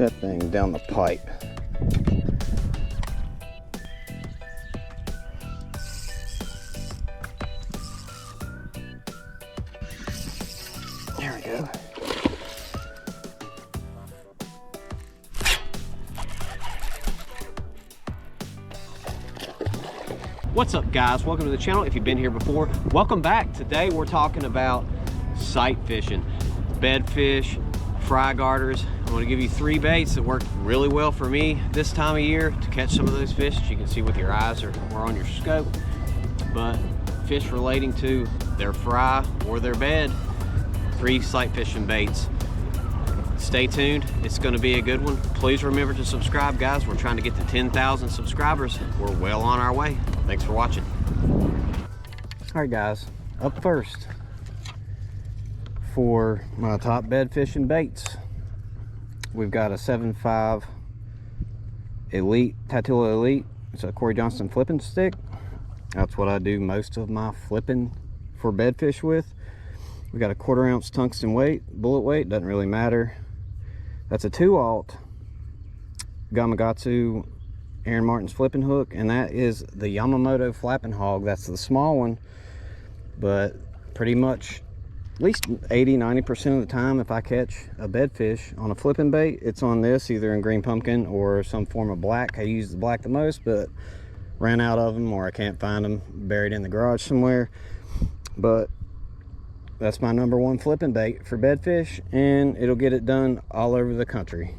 that thing down the pipe. There we go. What's up, guys? Welcome to the channel. If you've been here before, welcome back. Today we're talking about sight fishing, bedfish, fry garters. I'm going to give you 3 baits that work really well for me this time of year to catch some of those fish that you can see with your eyes or on your scope, but fish relating to their fry or their bed. 3 sight fishing baits. Stay tuned, it's going to be a good one. Please remember to subscribe, guys. We're trying to get to 10,000 subscribers. We're well on our way. Thanks for watching. All right, guys, up first for my top bed fishing baits, we've got a 7.5 Elite, Tatilla Elite. It's a Corey Johnston flipping stick. That's what I do most of my flipping for bedfish with. We got a 1/4 ounce tungsten weight, bullet weight, doesn't really matter. That's a 2-aught Gamakatsu Aaron Martin's flipping hook, and that is the Yamamoto Flapping Hog. That's the small one, but pretty much at least 80-90% of the time, if I catch a bedfish on a flipping bait, it's on this, either in green pumpkin or some form of black. I use the black the most, but ran out of them, or I can't find them, buried in the garage somewhere. But that's my #1 flipping bait for bedfish, and it'll get it done all over the country.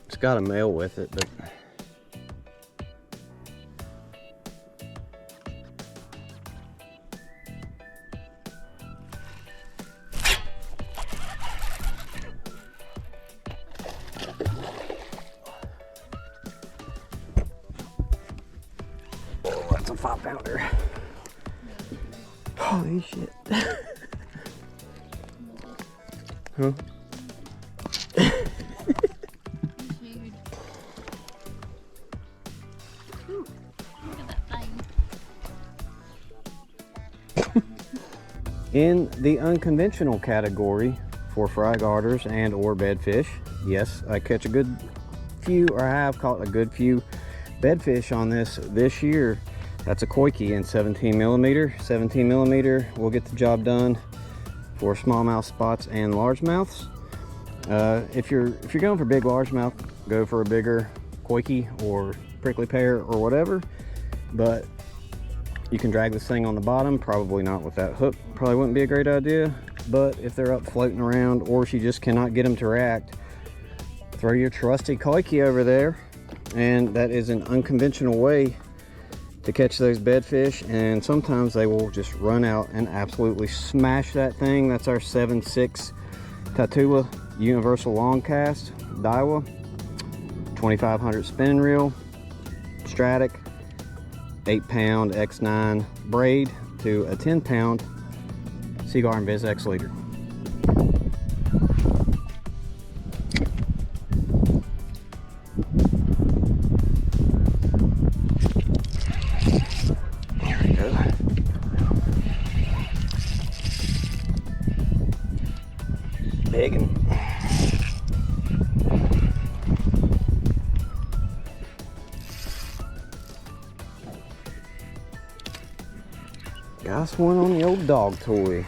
It's got a male with it, but oh, that's a 5-pounder. Holy shit. Huh? Ooh, look at that thing. In the unconventional category for fry garters and or bedfish, yes, I catch a good few, or I have caught a good few bedfish on this year. That's a Koiki in 17 millimeter. 17 millimeter will get the job done for smallmouth spots and largemouths. If you're going for big largemouth, go for a bigger Koiki or prickly pear or whatever. But you can drag this thing on the bottom, probably not with that hook. Probably wouldn't be a great idea. But if they're up floating around, or if you just cannot get them to react, throw your trusty Koiki over there, and that is an unconventional way to catch those bedfish. And sometimes they will just run out and absolutely smash that thing. That's our 7.6 Tatula Universal Long Cast Daiwa 2500 spinning reel, Stratic 8-pound X9 braid to a 10-pound Seaguar and Viz X leader. Big one. Got one on the old dog toy.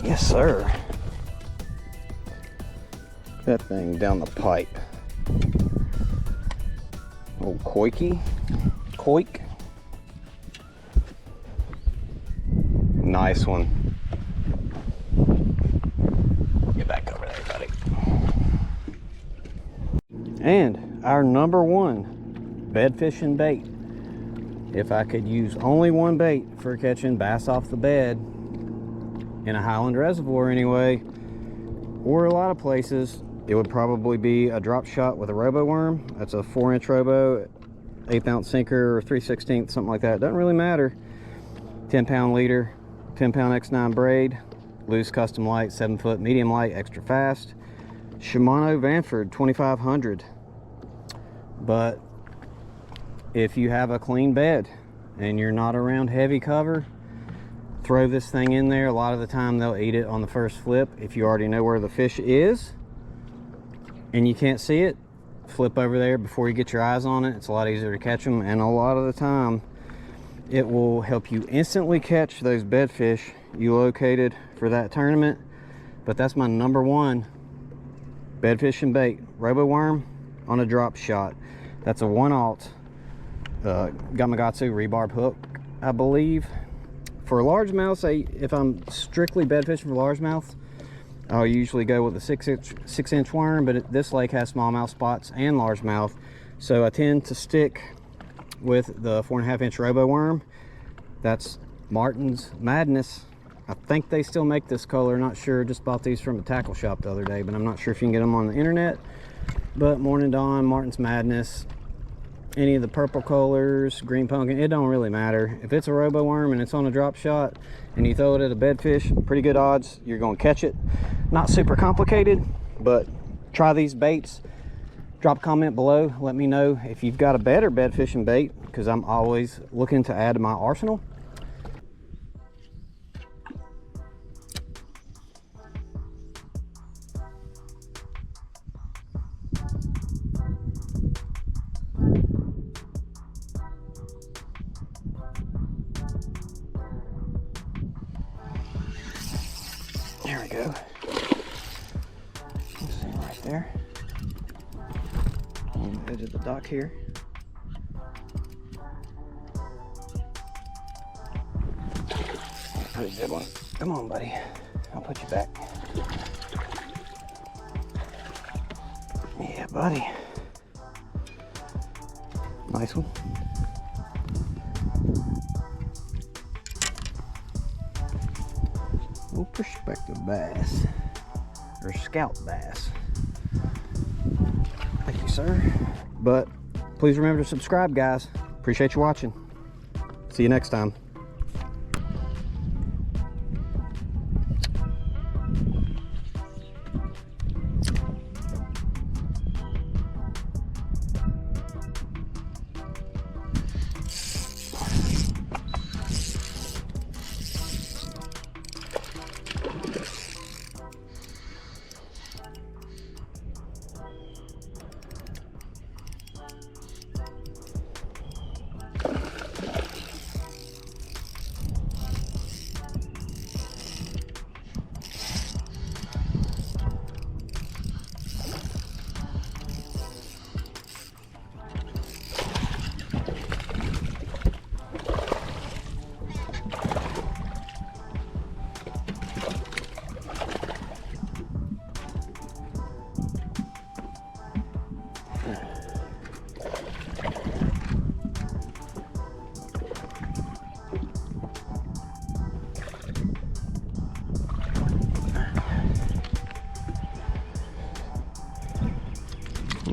Yes, sir. That thing down the pipe. Old Koiki. Koik. Nice one. Get back over there, buddy. And our #1 bed fishing bait. If I could use only one bait for catching bass off the bed in a Highland reservoir anyway, or a lot of places, it would probably be a drop shot with a robo worm. That's a 4-inch robo, 1/8 ounce sinker or 3/16, something like that. Doesn't really matter. 10-pound leader, 10-pound X9 braid, loose custom light, 7-foot medium light, extra fast. Shimano Vanford 2500. But if you have a clean bed and you're not around heavy cover, throw this thing in there. A lot of the time they'll eat it on the first flip. If you already know where the fish is and you can't see it, flip over there before you get your eyes on it. It's a lot easier to catch them, and a lot of the time it will help you instantly catch those bedfish you located for that tournament. But that's my number one bedfish and bait, RoboWorm on a drop shot. That's a 1/0 Gamakatsu rebarb hook, I believe. For largemouth, say if I'm strictly bed fishing for largemouth, I'll usually go with a 6-inch worm, but this lake has smallmouth spots and largemouth, so I tend to stick with the 4.5-inch RoboWorm. That's Martin's Madness. I think they still make this color, not sure. Just bought these from a tackle shop the other day, but I'm not sure if you can get them on the internet. But Morning Dawn, Martin's Madness, any of the purple colors, green pumpkin, it don't really matter. If it's a RoboWorm and it's on a drop shot and you throw it at a bedfish, pretty good odds you're going to catch it. Not super complicated, but try these baits. Drop a comment below, let me know if you've got a better bed fishing bait, because I'm always looking to add to my arsenal. There we go. Let's see, right there. On the edge of the dock here. Pretty good one. Come on, buddy. I'll put you back. Yeah, buddy. Nice one. Little perspective bass, or scout bass. Thank you, sir. But please remember to subscribe, guys. Appreciate you watching. See you next time.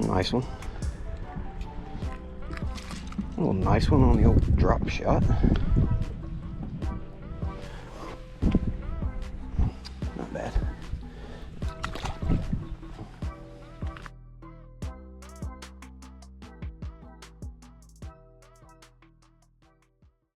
Nice one. A little nice one on the old drop shot.